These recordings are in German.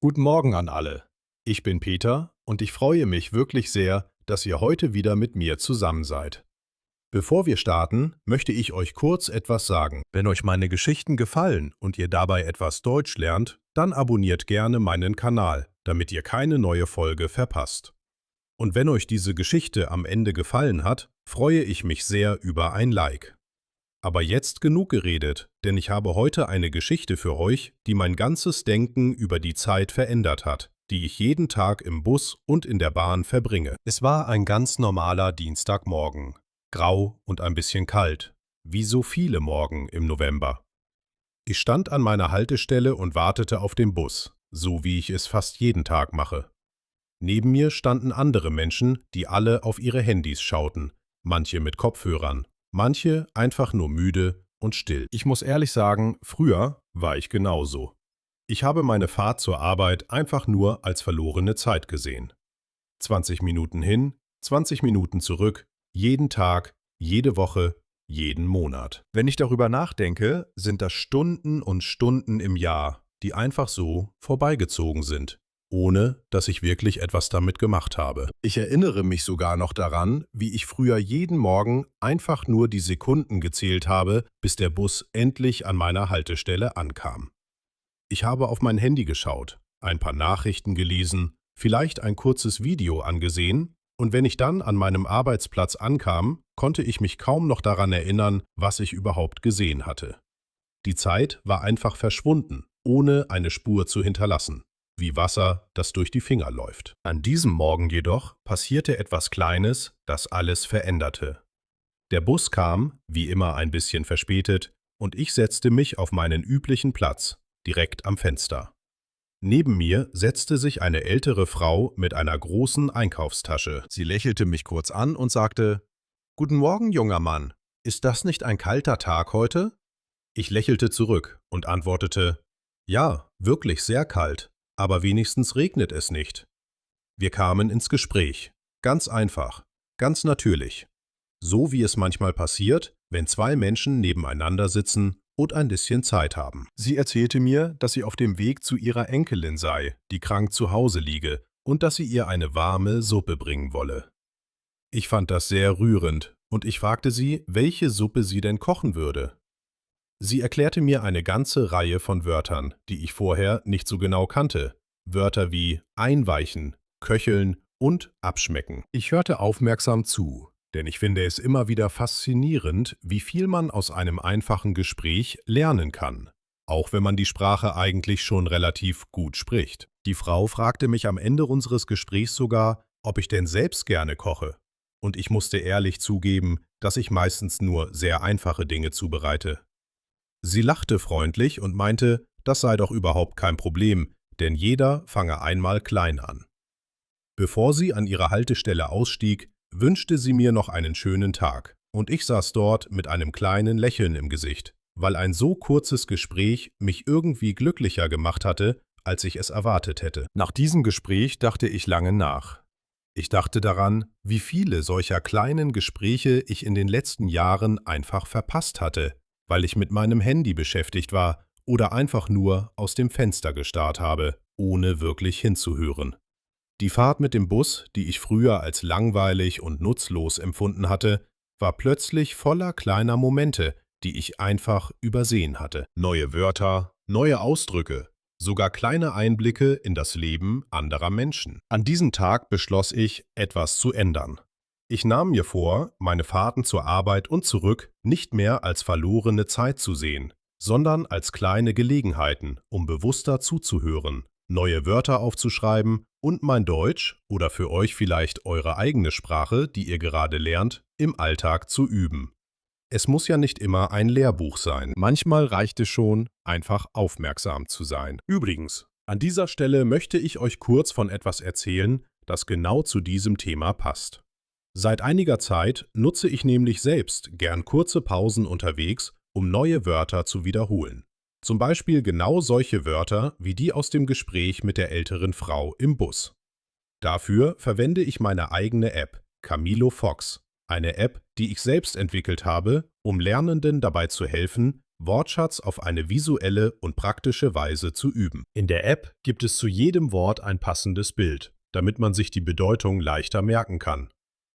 Guten Morgen an alle. Ich bin Peter und ich freue mich wirklich sehr, dass ihr heute wieder mit mir zusammen seid. Bevor wir starten, möchte ich euch kurz etwas sagen. Wenn euch meine Geschichten gefallen und ihr dabei etwas Deutsch lernt, dann abonniert gerne meinen Kanal, damit ihr keine neue Folge verpasst. Und wenn euch diese Geschichte am Ende gefallen hat, freue ich mich sehr über ein Like. Aber jetzt genug geredet, denn ich habe heute eine Geschichte für euch, die mein ganzes Denken über die Zeit verändert hat, die ich jeden Tag im Bus und in der Bahn verbringe. Es war ein ganz normaler Dienstagmorgen, grau und ein bisschen kalt, wie so viele Morgen im November. Ich stand an meiner Haltestelle und wartete auf den Bus, so wie ich es fast jeden Tag mache. Neben mir standen andere Menschen, die alle auf ihre Handys schauten, manche mit Kopfhörern. Manche einfach nur müde und still. Ich muss ehrlich sagen, früher war ich genauso. Ich habe meine Fahrt zur Arbeit einfach nur als verlorene Zeit gesehen. 20 Minuten hin, 20 Minuten zurück, jeden Tag, jede Woche, jeden Monat. Wenn ich darüber nachdenke, sind das Stunden und Stunden im Jahr, die einfach so vorbeigezogen sind, ohne dass ich wirklich etwas damit gemacht habe. Ich erinnere mich sogar noch daran, wie ich früher jeden Morgen einfach nur die Sekunden gezählt habe, bis der Bus endlich an meiner Haltestelle ankam. Ich habe auf mein Handy geschaut, ein paar Nachrichten gelesen, vielleicht ein kurzes Video angesehen, und wenn ich dann an meinem Arbeitsplatz ankam, konnte ich mich kaum noch daran erinnern, was ich überhaupt gesehen hatte. Die Zeit war einfach verschwunden, ohne eine Spur zu hinterlassen. Wie Wasser, das durch die Finger läuft. An diesem Morgen jedoch passierte etwas Kleines, das alles veränderte. Der Bus kam, wie immer ein bisschen verspätet, und ich setzte mich auf meinen üblichen Platz, direkt am Fenster. Neben mir setzte sich eine ältere Frau mit einer großen Einkaufstasche. Sie lächelte mich kurz an und sagte: »Guten Morgen, junger Mann. Ist das nicht ein kalter Tag heute?« Ich lächelte zurück und antwortete: »Ja, wirklich sehr kalt. Aber wenigstens regnet es nicht.« Wir kamen ins Gespräch. Ganz einfach, ganz natürlich. So wie es manchmal passiert, wenn zwei Menschen nebeneinander sitzen und ein bisschen Zeit haben. Sie erzählte mir, dass sie auf dem Weg zu ihrer Enkelin sei, die krank zu Hause liege, und dass sie ihr eine warme Suppe bringen wolle. Ich fand das sehr rührend und ich fragte sie, welche Suppe sie denn kochen würde. Sie erklärte mir eine ganze Reihe von Wörtern, die ich vorher nicht so genau kannte. Wörter wie einweichen, köcheln und abschmecken. Ich hörte aufmerksam zu, denn ich finde es immer wieder faszinierend, wie viel man aus einem einfachen Gespräch lernen kann, auch wenn man die Sprache eigentlich schon relativ gut spricht. Die Frau fragte mich am Ende unseres Gesprächs sogar, ob ich denn selbst gerne koche. Und ich musste ehrlich zugeben, dass ich meistens nur sehr einfache Dinge zubereite. Sie lachte freundlich und meinte, das sei doch überhaupt kein Problem, denn jeder fange einmal klein an. Bevor sie an ihrer Haltestelle ausstieg, wünschte sie mir noch einen schönen Tag, und ich saß dort mit einem kleinen Lächeln im Gesicht, weil ein so kurzes Gespräch mich irgendwie glücklicher gemacht hatte, als ich es erwartet hätte. Nach diesem Gespräch dachte ich lange nach. Ich dachte daran, wie viele solcher kleinen Gespräche ich in den letzten Jahren einfach verpasst hatte, weil ich mit meinem Handy beschäftigt war oder einfach nur aus dem Fenster gestarrt habe, ohne wirklich hinzuhören. Die Fahrt mit dem Bus, die ich früher als langweilig und nutzlos empfunden hatte, war plötzlich voller kleiner Momente, die ich einfach übersehen hatte. Neue Wörter, neue Ausdrücke, sogar kleine Einblicke in das Leben anderer Menschen. An diesem Tag beschloss ich, etwas zu ändern. Ich nahm mir vor, meine Fahrten zur Arbeit und zurück nicht mehr als verlorene Zeit zu sehen, sondern als kleine Gelegenheiten, um bewusster zuzuhören, neue Wörter aufzuschreiben und mein Deutsch oder für euch vielleicht eure eigene Sprache, die ihr gerade lernt, im Alltag zu üben. Es muss ja nicht immer ein Lehrbuch sein. Manchmal reicht es schon, einfach aufmerksam zu sein. Übrigens, an dieser Stelle möchte ich euch kurz von etwas erzählen, das genau zu diesem Thema passt. Seit einiger Zeit nutze ich nämlich selbst gern kurze Pausen unterwegs, um neue Wörter zu wiederholen. Zum Beispiel genau solche Wörter wie die aus dem Gespräch mit der älteren Frau im Bus. Dafür verwende ich meine eigene App, Camilo Fox, eine App, die ich selbst entwickelt habe, um Lernenden dabei zu helfen, Wortschatz auf eine visuelle und praktische Weise zu üben. In der App gibt es zu jedem Wort ein passendes Bild, damit man sich die Bedeutung leichter merken kann.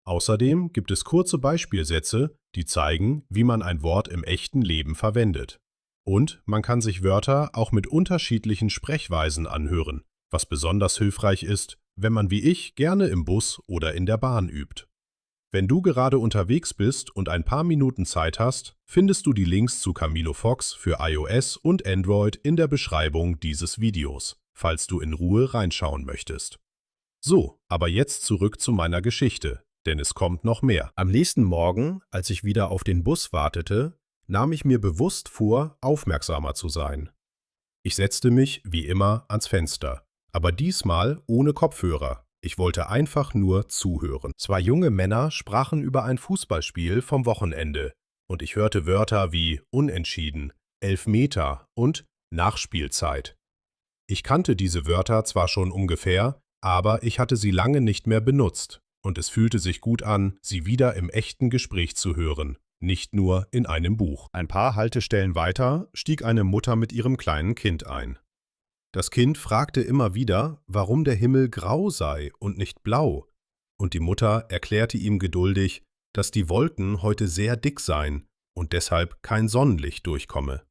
Außerdem gibt es kurze Beispielsätze, die zeigen, wie man ein Wort im echten Leben verwendet. Und man kann sich Wörter auch mit unterschiedlichen Sprechweisen anhören, was besonders hilfreich ist, wenn man wie ich gerne im Bus oder in der Bahn übt. Wenn du gerade unterwegs bist und ein paar Minuten Zeit hast, findest du die Links zu Camilo Fox für iOS und Android in der Beschreibung dieses Videos, falls du in Ruhe reinschauen möchtest. So, aber jetzt zurück zu meiner Geschichte, denn es kommt noch mehr. Am nächsten Morgen, als ich wieder auf den Bus wartete, nahm ich mir bewusst vor, aufmerksamer zu sein. Ich setzte mich, wie immer, ans Fenster, aber diesmal ohne Kopfhörer. Ich wollte einfach nur zuhören. Zwei junge Männer sprachen über ein Fußballspiel vom Wochenende und ich hörte Wörter wie Unentschieden, Elfmeter und Nachspielzeit. Ich kannte diese Wörter zwar schon ungefähr, aber ich hatte sie lange nicht mehr benutzt und es fühlte sich gut an, sie wieder im echten Gespräch zu hören, nicht nur in einem Buch. Ein paar Haltestellen weiter stieg eine Mutter mit ihrem kleinen Kind ein. Das Kind fragte immer wieder, warum der Himmel grau sei und nicht blau, und die Mutter erklärte ihm geduldig, dass die Wolken heute sehr dick seien und deshalb kein Sonnenlicht durchkomme.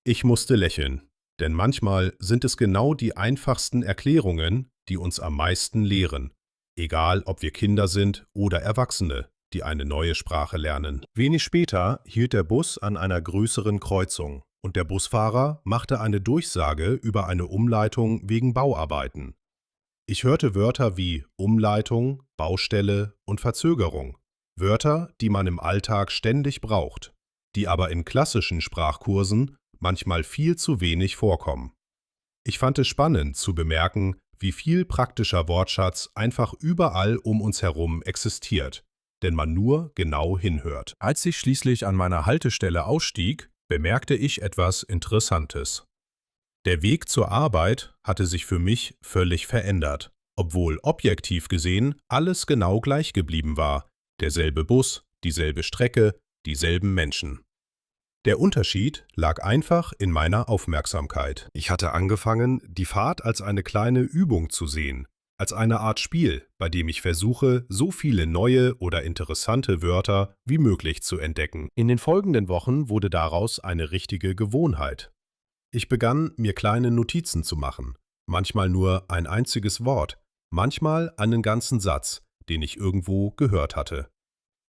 Ich musste lächeln, denn manchmal sind es genau die einfachsten Erklärungen, die uns am meisten lehren, egal ob wir Kinder sind oder Erwachsene, die eine neue Sprache lernen. Wenig später hielt der Bus an einer größeren Kreuzung und der Busfahrer machte eine Durchsage über eine Umleitung wegen Bauarbeiten. Ich hörte Wörter wie Umleitung, Baustelle und Verzögerung, Wörter, die man im Alltag ständig braucht, die aber in klassischen Sprachkursen manchmal viel zu wenig vorkommen. Ich fand es spannend zu bemerken, wie viel praktischer Wortschatz einfach überall um uns herum existiert, denn man nur genau hinhört. Als ich schließlich an meiner Haltestelle ausstieg, bemerkte ich etwas Interessantes. Der Weg zur Arbeit hatte sich für mich völlig verändert, obwohl objektiv gesehen alles genau gleich geblieben war, derselbe Bus, dieselbe Strecke, dieselben Menschen. Der Unterschied lag einfach in meiner Aufmerksamkeit. Ich hatte angefangen, die Fahrt als eine kleine Übung zu sehen, als eine Art Spiel, bei dem ich versuche, so viele neue oder interessante Wörter wie möglich zu entdecken. In den folgenden Wochen wurde daraus eine richtige Gewohnheit. Ich begann, mir kleine Notizen zu machen, manchmal nur ein einziges Wort, manchmal einen ganzen Satz, den ich irgendwo gehört hatte.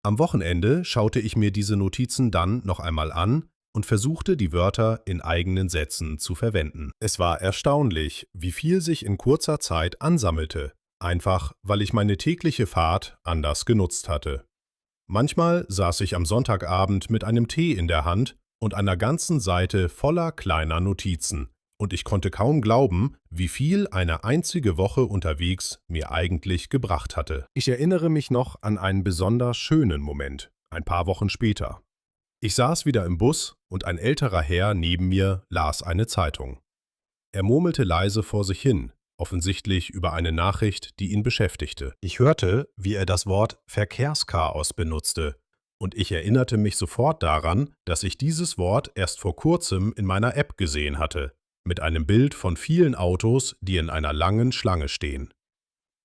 Am Wochenende schaute ich mir diese Notizen dann noch einmal an und versuchte, die Wörter in eigenen Sätzen zu verwenden. Es war erstaunlich, wie viel sich in kurzer Zeit ansammelte, einfach weil ich meine tägliche Fahrt anders genutzt hatte. Manchmal saß ich am Sonntagabend mit einem Tee in der Hand und einer ganzen Seite voller kleiner Notizen, und ich konnte kaum glauben, wie viel eine einzige Woche unterwegs mir eigentlich gebracht hatte. Ich erinnere mich noch an einen besonders schönen Moment, ein paar Wochen später. Ich saß wieder im Bus und ein älterer Herr neben mir las eine Zeitung. Er murmelte leise vor sich hin, offensichtlich über eine Nachricht, die ihn beschäftigte. Ich hörte, wie er das Wort Verkehrschaos benutzte, und ich erinnerte mich sofort daran, dass ich dieses Wort erst vor kurzem in meiner App gesehen hatte, mit einem Bild von vielen Autos, die in einer langen Schlange stehen.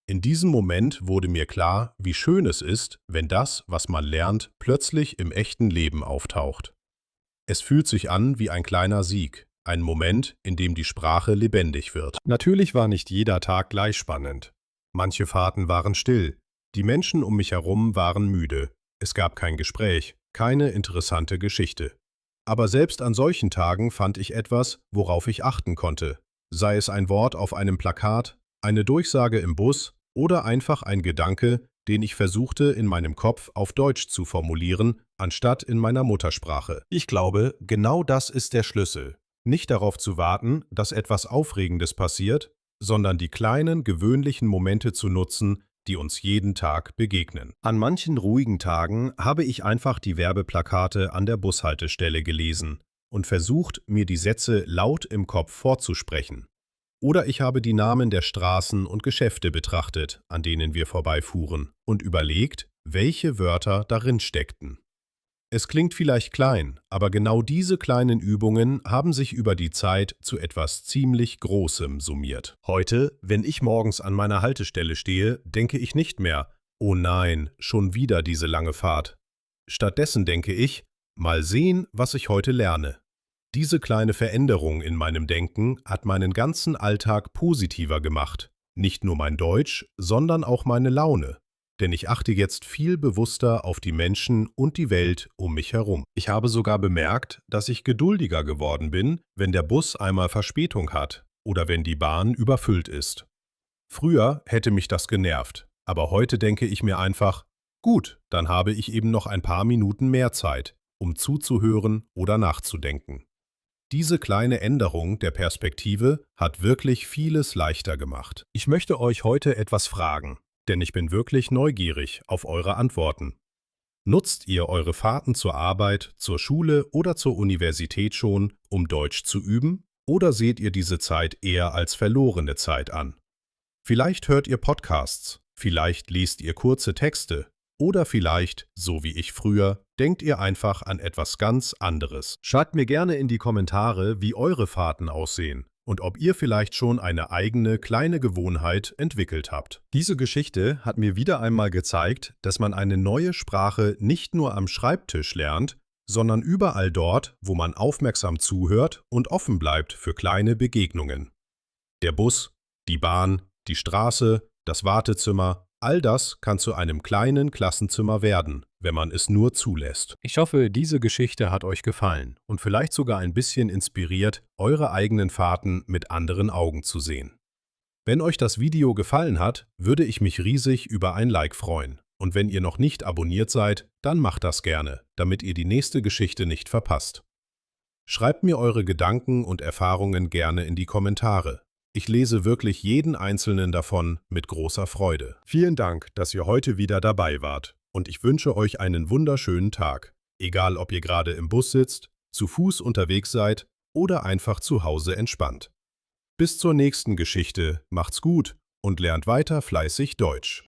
In diesem Moment wurde mir klar, wie schön es ist, wenn das, was man lernt, plötzlich im echten Leben auftaucht. Es fühlt sich an wie ein kleiner Sieg, ein Moment, in dem die Sprache lebendig wird. Natürlich war nicht jeder Tag gleich spannend. Manche Fahrten waren still, die Menschen um mich herum waren müde, es gab kein Gespräch, keine interessante Geschichte. Aber selbst an solchen Tagen fand ich etwas, worauf ich achten konnte, sei es ein Wort auf einem Plakat, eine Durchsage im Bus oder einfach ein Gedanke, den ich versuchte in meinem Kopf auf Deutsch zu formulieren, anstatt in meiner Muttersprache. Ich glaube, genau das ist der Schlüssel. Nicht darauf zu warten, dass etwas Aufregendes passiert, sondern die kleinen, gewöhnlichen Momente zu nutzen, die uns jeden Tag begegnen. An manchen ruhigen Tagen habe ich einfach die Werbeplakate an der Bushaltestelle gelesen und versucht, mir die Sätze laut im Kopf vorzusprechen. Oder ich habe die Namen der Straßen und Geschäfte betrachtet, an denen wir vorbeifuhren, und überlegt, welche Wörter darin steckten. Es klingt vielleicht klein, aber genau diese kleinen Übungen haben sich über die Zeit zu etwas ziemlich Großem summiert. Heute, wenn ich morgens an meiner Haltestelle stehe, denke ich nicht mehr: „Oh nein, schon wieder diese lange Fahrt." Stattdessen denke ich: „Mal sehen, was ich heute lerne." Diese kleine Veränderung in meinem Denken hat meinen ganzen Alltag positiver gemacht. Nicht nur mein Deutsch, sondern auch meine Laune. Denn ich achte jetzt viel bewusster auf die Menschen und die Welt um mich herum. Ich habe sogar bemerkt, dass ich geduldiger geworden bin, wenn der Bus einmal Verspätung hat oder wenn die Bahn überfüllt ist. Früher hätte mich das genervt, aber heute denke ich mir einfach: Gut, dann habe ich eben noch ein paar Minuten mehr Zeit, um zuzuhören oder nachzudenken. Diese kleine Änderung der Perspektive hat wirklich vieles leichter gemacht. Ich möchte euch heute etwas fragen, denn ich bin wirklich neugierig auf eure Antworten. Nutzt ihr eure Fahrten zur Arbeit, zur Schule oder zur Universität schon, um Deutsch zu üben? Oder seht ihr diese Zeit eher als verlorene Zeit an? Vielleicht hört ihr Podcasts, vielleicht liest ihr kurze Texte oder vielleicht, so wie ich früher, denkt ihr einfach an etwas ganz anderes. Schreibt mir gerne in die Kommentare, wie eure Fahrten aussehen und ob ihr vielleicht schon eine eigene kleine Gewohnheit entwickelt habt. Diese Geschichte hat mir wieder einmal gezeigt, dass man eine neue Sprache nicht nur am Schreibtisch lernt, sondern überall dort, wo man aufmerksam zuhört und offen bleibt für kleine Begegnungen. Der Bus, die Bahn, die Straße, das Wartezimmer, all das kann zu einem kleinen Klassenzimmer werden, wenn man es nur zulässt. Ich hoffe, diese Geschichte hat euch gefallen und vielleicht sogar ein bisschen inspiriert, eure eigenen Fahrten mit anderen Augen zu sehen. Wenn euch das Video gefallen hat, würde ich mich riesig über ein Like freuen. Und wenn ihr noch nicht abonniert seid, dann macht das gerne, damit ihr die nächste Geschichte nicht verpasst. Schreibt mir eure Gedanken und Erfahrungen gerne in die Kommentare. Ich lese wirklich jeden einzelnen davon mit großer Freude. Vielen Dank, dass ihr heute wieder dabei wart und ich wünsche euch einen wunderschönen Tag. Egal, ob ihr gerade im Bus sitzt, zu Fuß unterwegs seid oder einfach zu Hause entspannt. Bis zur nächsten Geschichte, macht's gut und lernt weiter fleißig Deutsch.